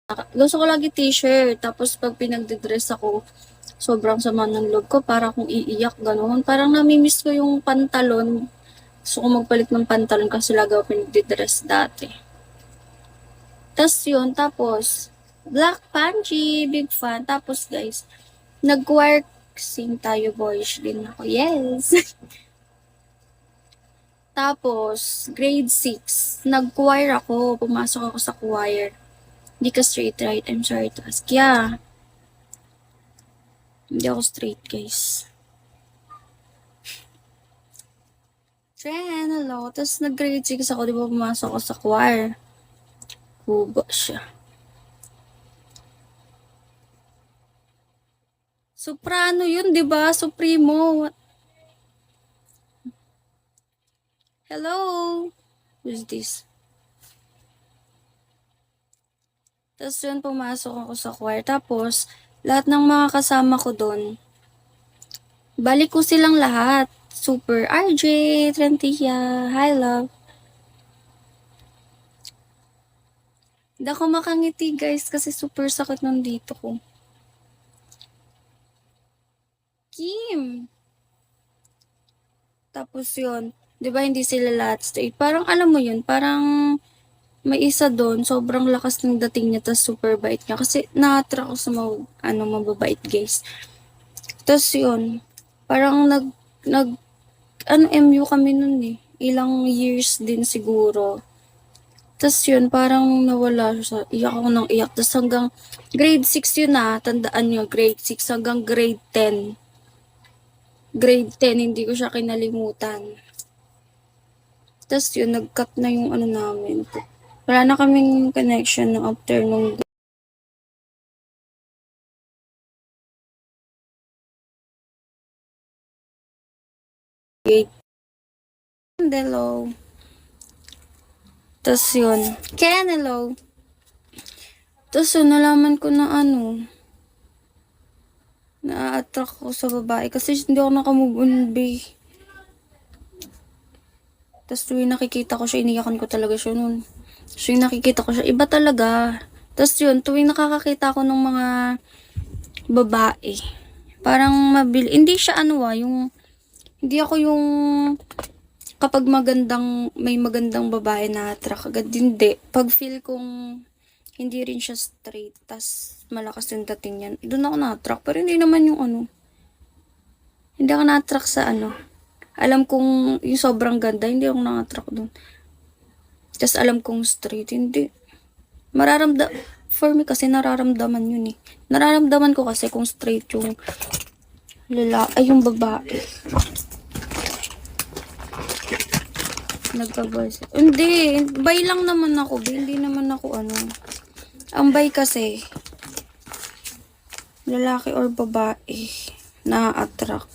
Gusto ko lagi t-shirt. Tapos pag pinagdidress ako, sobrang sama ng loob ko. Para akong iiyak, gano'n. Parang namimiss ko yung pantalon. Gusto ko magpalit ng pantalon kasi lagi ako pinagdidress dati. Tapos, Black Panji, big fan. Tapos guys, nag-choir sing tayo boys din ako. Yes! Tapos, grade 6, nag-choir ako. Pumasok ako sa choir. Hindi ka straight, right? I'm sorry to ask. Yeah. Hindi ako straight, guys. Friend, hello. Tapos, nag-grade 6 ako. Di ba pumasok ako sa choir? Huba siya. Soprano yun, di ba? Supremo. Hello? Who's this? Tapos yun, pumasok ako sa choir. Tapos, lahat ng mga kasama ko doon, balik ko silang lahat. Super RJ, Trentilla, hi love. Hindi ako makangiti guys kasi super sakit ng dito ko. Kim! Tapos yun, di ba hindi sila lahat straight? Parang alam mo yun, parang may isa doon, sobrang lakas ng dating niya, tas super bait niya. Kasi na-attract ako sa mababait guys. Tapos yun, parang MU kami nun eh. Ilang years din siguro. Tapos yun, parang nawala siya. Iyak ako ng iyak. Tapos hanggang grade 6 yun tandaan nyo, grade 6 hanggang grade 10. Grade 10, hindi ko siya kinalimutan. Tapos yun, nag-cut na yung namin. Wala na kaming connection no after nung grade. Hello. Tapos yun, Ken, hello. Tapos yun, nalaman ko na na-attract ko sa babae kasi hindi ako nakamove on, bae. Tapos tuwing nakikita ko siya, iniyakan ko talaga siya nun. So yung nakikita ko siya, iba talaga. Tapos yun, tuwing nakakakita ko ng mga babae, parang hindi siya yung, hindi ako yung, kapag may magandang babae na attract agad, hindi. Pag feel kong hindi rin siya straight, tas malakas yung dating niyan, doon ako na-attract. Pero hindi naman yung hindi ako na-attract sa alam kong yung sobrang ganda, hindi ako na-attract doon. Tas alam kong straight, hindi. For me kasi nararamdaman yun eh. Nararamdaman ko kasi kung straight yung yung babae. Nagka-voice. Hindi, bay lang naman ako, hindi naman ako Ang bay kasi, lalaki or babae na attract.